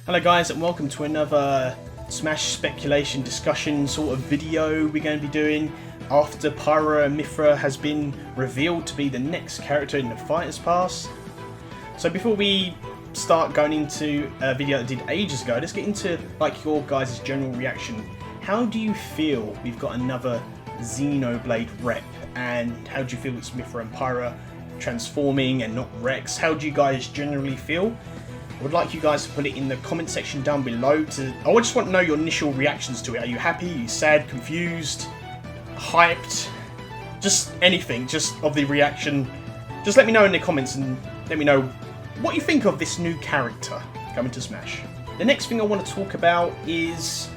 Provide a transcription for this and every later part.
Hello guys, and welcome to another Smash speculation discussion sort of video we're going to be doing after Pyra Mythra has been revealed to be the next character in the Fighters Pass. So before we start going into a video that I did ages ago, let's get into like your guys' general reaction. How do you feel we've got another Xenoblade rep, and how do you feel it's Mythra and Pyra transforming and not Rex? How do you guys generally feel? I would like you guys to put it in the comment section down below. I just want to know your initial reactions to it. Are you happy? Are you sad? Confused? Hyped? Just anything, just of the reaction. Just let me know in the comments and let me know what you think of this new character coming to Smash. The next thing I want to talk about is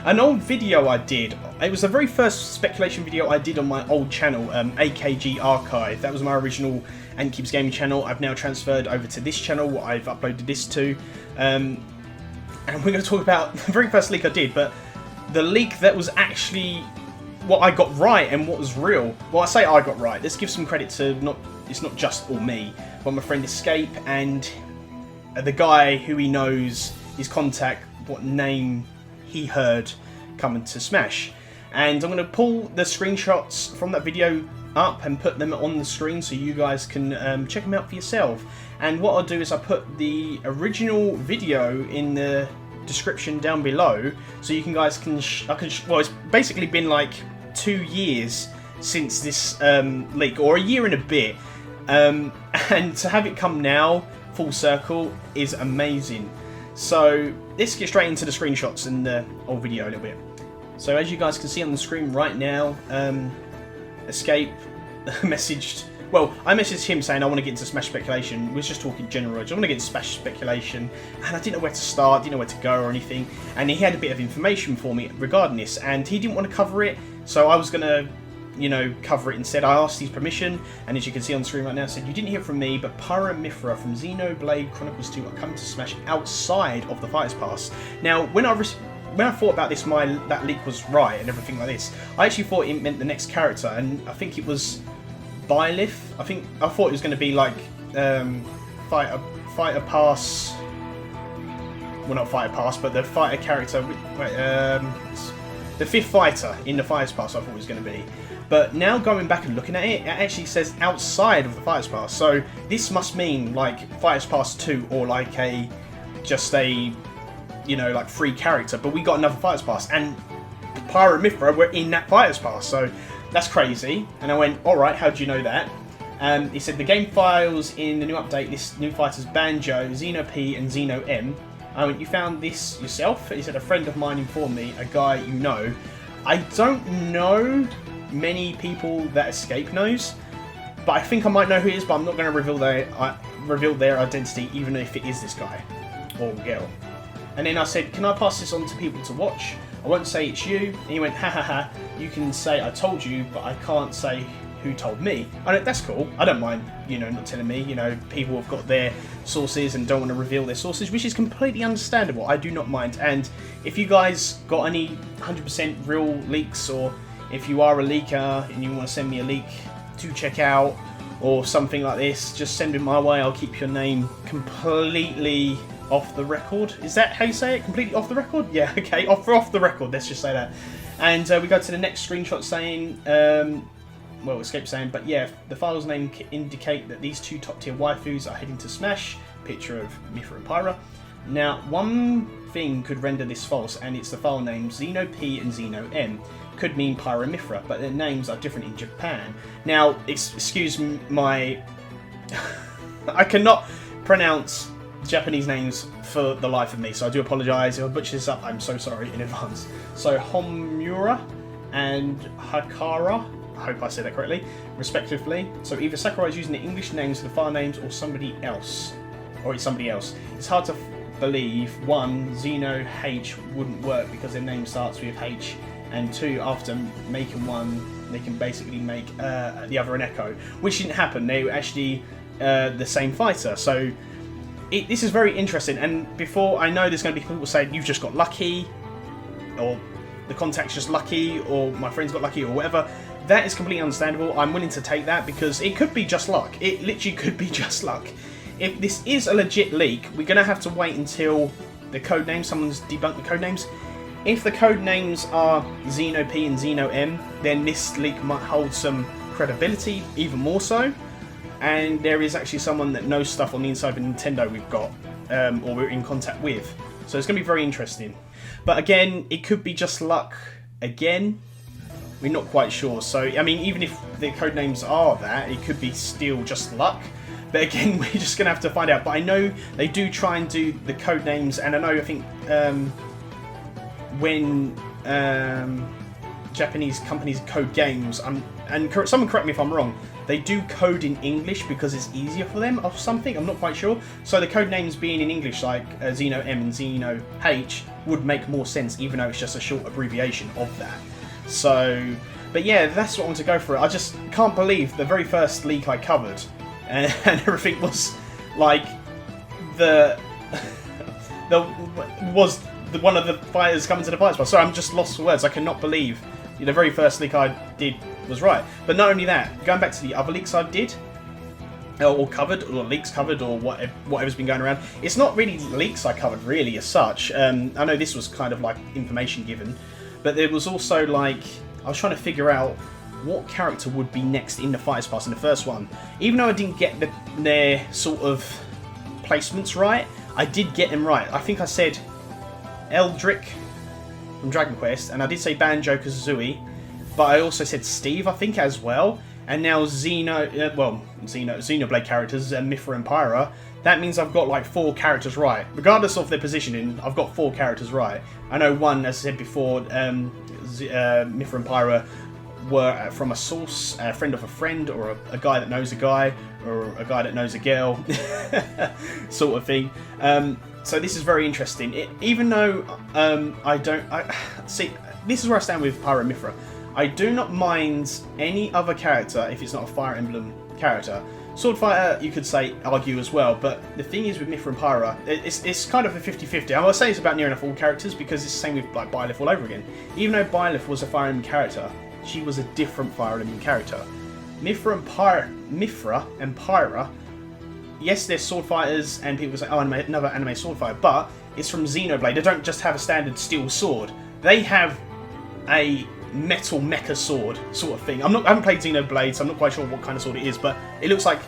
an old video I did. It was the very first speculation video I did on my old channel, AKG Archive. That was my original AntKeepsGaming channel. I've now transferred over to this channel, what I've uploaded this to. And we're going to talk about the very first leak I did, but the leak that was actually what I got right and what was real. Well, I say I got right. Let's give some credit to, it's not just all me, but my friend Escape and the guy who he knows, his contact, what name he heard coming to Smash. And I'm going to pull the screenshots from that video up and put them on the screen so you guys can check them out for yourself. And what I'll do is I'll put the original video in the description down below so you guys can well, it's basically been like 2 years since this leak, or a year and a bit, and to have it come now full circle is amazing. So let's get straight into the screenshots in the old video a little bit. So as you guys can see on the screen right now, Escape messaged, well, I messaged him saying I want to get into Smash speculation. We was just talking general. I want to get into Smash speculation, and I didn't know where to start, didn't know where to go or anything. And he had a bit of information for me regarding this, and he didn't want to cover it, so I was going to, you know, cover it instead. I asked his permission, and as you can see on the screen right now, it said, "You didn't hear from me, but Pyra and Mythra from Xenoblade Chronicles 2 are coming to Smash outside of the Fighters Pass." Now, when I thought about this, that leak was right and everything like this, I actually thought it meant the next character, and I think it was Byleth. I thought it was going to be like Fighter Pass. Well, not Fighter Pass, but the fighter character. The fifth fighter in the Fighters Pass. I thought it was going to be. But now going back and looking at it, it actually says outside of the Fighters Pass. So this must mean like Fighters Pass 2, or like just a, you know, like free character. But we got another Fighters Pass, and Pyra and Mythra were in that Fighters Pass. So that's crazy. And I went, alright, how do you know that? He said the game files in the new update list new fighters Banjo, Xeno P and Xeno M. I went, you found this yourself? He said a friend of mine informed me, a guy you know. I don't know many people that Escape knows, but I think I might know who it is, but I'm not going to reveal their identity, even if it is this guy or girl. And then I said, can I pass this on to people to watch? I won't say it's you. And he went, ha ha ha, you can say I told you, but I can't say who told me. I went, that's cool. I don't mind, you know, not telling me. You know, people have got their sources and don't want to reveal their sources, which is completely understandable. I do not mind. And if you guys got any 100% real leaks, or if you are a leaker and you want to send me a leak to check out or something like this, just send it my way. I'll keep your name completely off the record. Is that how you say it? Completely off the record? Yeah, okay. Off the record. Let's just say that. And we go to the next screenshot saying, well, Escape saying, but yeah, the file's name indicate that these two top tier waifus are heading to Smash. Picture of Mythra and Pyra. Now, one thing could render this false, and it's the file names Xeno P and Xeno M. Could mean Pyra and Mythra, but their names are different in Japan. Now, excuse my... I cannot pronounce Japanese names for the life of me, so I do apologise if I butcher this up. I'm so sorry in advance. So Homura and Hakara, I hope I said that correctly, respectively. So either Sakurai is using the English names for the file names, or somebody else, or it's somebody else. It's hard to believe, one, Xeno H wouldn't work because their name starts with H, and two, after making one, they can basically make the other an echo, which didn't happen. They were actually the same fighter. So this is very interesting. And before, I know there's going to be people saying you've just got lucky, or the contact's just lucky, or my friend's got lucky, or whatever. That is completely understandable. I'm willing to take that because it could be just luck. It literally could be just luck. if this is a legit leak, we're going to have to wait until the code names, someone's debunked the code names. If the code names are Xeno P and Xeno M, then this leak might hold some credibility, even more so. And there is actually someone that knows stuff on the inside of Nintendo we've got, or we're in contact with. So it's going to be very interesting. But again, it could be just luck again. We're not quite sure. So, I mean, even if the code names are that, it could be still just luck. But again, we're just going to have to find out. But I know they do try and do the code names, and I think when Japanese companies code games, and someone correct me if I'm wrong, they do code in English because it's easier for them or something, I'm not quite sure. So the code names being in English, like Xeno M and Xeno H, would make more sense, even though it's just a short abbreviation of that. So, but yeah, that's what I want to go for. I just can't believe the very first leak I covered, and everything was like one of the fighters coming to the fight spot. So I'm just lost for words. I cannot believe the very first leak I did was right. But not only that, going back to the other leaks I did, or covered, or leaks covered, or whatever's been going around, it's not really leaks I covered really as such. I know this was kind of like information given, but there was also like, I was trying to figure out what character would be next in the Fighters Pass in the first one. Even though I didn't get their sort of placements right, I did get them right. I think I said Eldrick from Dragon Quest, and I did say Banjo-Kazooie, but I also said Steve, I think, as well. And now Xenoblade characters, Mithra and Pyra. That means I've got like 4 characters right. Regardless of their positioning, I've got 4 characters right. I know one, as I said before, Mithra and Pyra were from a source, a friend of a friend, or a guy that knows a guy, or a guy that knows a girl, sort of thing. So this is very interesting. Even though see, this is where I stand with Pyra and Mithra. I do not mind any other character if it's not a Fire Emblem character. Sword Fighter, you could say, argue as well, but the thing is with Mithra and Pyra, it's kind of a 50-50. I would say it's about near enough all characters, because it's the same with like Byleth all over again. Even though Byleth was a Fire Emblem character, she was a different Fire Emblem character. Mithra and Pyra, yes, they're sword fighters, and people say, oh, another anime sword fighter, but it's from Xenoblade. They don't just have a standard steel sword. They have a metal mecha sword sort of thing. I haven't played Xenoblade, so I'm not quite sure what kind of sword it is, but it looks like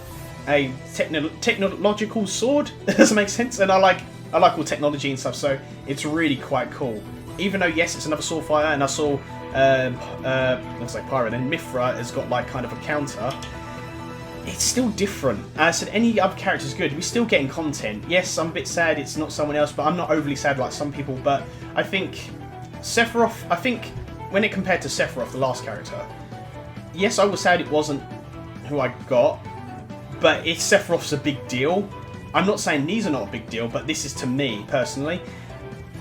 a technological sword. Does it make sense? And I like all technology and stuff, so it's really quite cool. Even though, yes, it's another sword fighter, and I saw looks like Pyra, and Mithra has got like kind of a counter. It's still different. As I said, any other character is good. We're still getting content. Yes, I'm a bit sad it's not someone else, but I'm not overly sad like some people. But I think Sephiroth, when it compared to Sephiroth, the last character, yes, I was sad it wasn't who I got, but Sephiroth's a big deal. I'm not saying these are not a big deal, but this is to me, personally.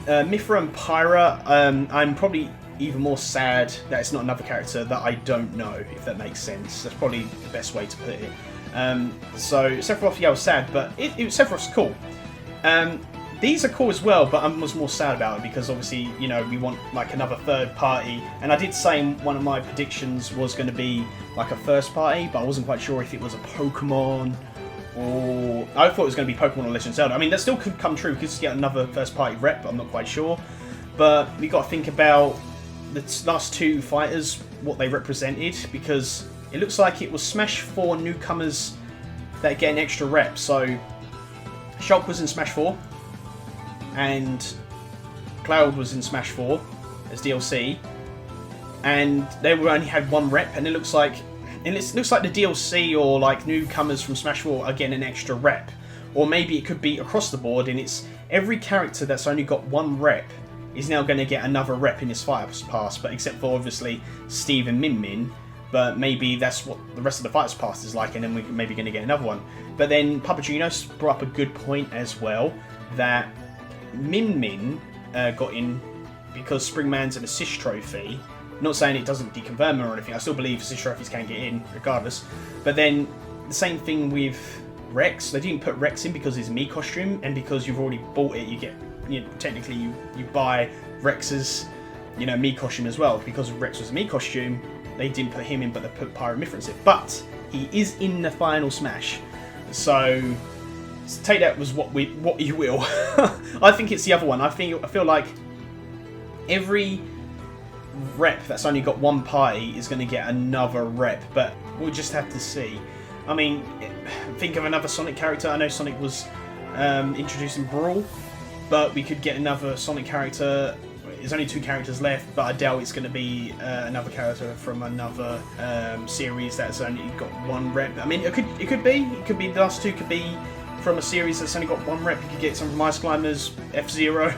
Mithra and Pyra, I'm probably even more sad that it's not another character that I don't know, if that makes sense. That's probably the best way to put it. So Sephiroth, yeah, I was sad, but Sephiroth's cool. These are cool as well, but I was more sad about it because obviously, you know, we want like another third party. And I did say one of my predictions was going to be like a first party, but I wasn't quite sure if it was a Pokemon or... I thought it was going to be Pokemon or Legend of Zelda. I mean, that still could come true. We could get another first party rep, but I'm not quite sure. But we got to think about the last 2 fighters, what they represented, because it looks like it was Smash 4 newcomers that get an extra rep. So Shulk was in Smash 4, and Cloud was in Smash 4 as DLC, and they only had 1 rep, and it looks like the DLC or like newcomers from Smash 4 are getting an extra rep. Or maybe it could be across the board, and it's every character that's only got 1 rep is now going to get another rep in his Fighters Pass, but except for obviously Steve and Min Min. But maybe that's what the rest of the Fighters Pass is like, and then we're maybe going to get another one. But then Papagenos brought up a good point as well, that Min Min got in because Springman's an assist trophy. Not saying it doesn't deconfirm him or anything, I still believe assist trophies can get in regardless. But then the same thing with Rex. They didn't put Rex in because it's a Mii costume, and because you've already bought it, technically you buy Rex's Mii costume as well. Because Rex was a Mii costume, they didn't put him in, but they put Pyra Mithra in. But he is in the final Smash, so take that was what you will. I think it's the other one. I feel like every rep that's only got one party is going to get another rep, but we'll just have to see. I mean, think of another Sonic character. I know Sonic was introduced in Brawl, but we could get another Sonic character. There's only 2 characters left, but I doubt it's going to be another character from another series that's only got 1 rep. I mean, it could be the last 2 could be from a series that's only got 1 rep. You could get some from Ice Climbers, F-Zero,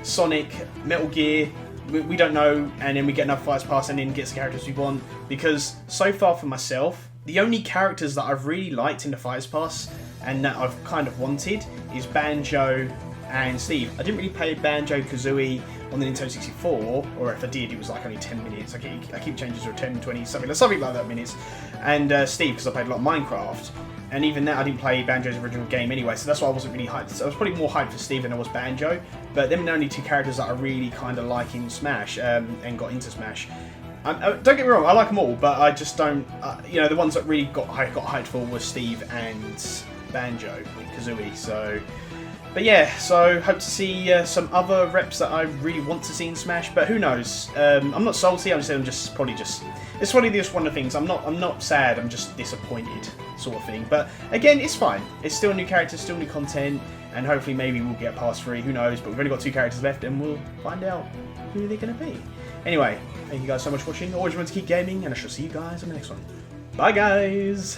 Sonic, Metal Gear. We don't know, and then we get another Fights Pass and then get the characters we want. Because so far for myself, the only characters that I've really liked in the Fights Pass and that I've kind of wanted is Banjo and Steve. I didn't really play Banjo-Kazooie on the Nintendo 64, or if I did, it was like only 10 minutes. I keep changing to 10, 20, something like that minutes. And Steve, because I played a lot of Minecraft. And even that, I didn't play Banjo's original game anyway, so that's why I wasn't really hyped. So I was probably more hyped for Steve than I was Banjo. But them are the only 2 characters that I really kind of like in Smash, and got into Smash. Don't get me wrong, I like them all, but I just don't... you know, the ones that really got hyped for was Steve and Banjo, Kazooie, so... But yeah, so hope to see some other reps that I really want to see in Smash, but who knows? I'm not salty. It's probably just one of the things. I'm not sad. I'm just disappointed, sort of thing. But again, it's fine. It's still new characters, still new content, and hopefully maybe we'll get past 3. Who knows? But we've only got 2 characters left, and we'll find out who they're going to be. Anyway, thank you guys so much for watching. Always remember to keep gaming, and I shall see you guys in the next one. Bye, guys.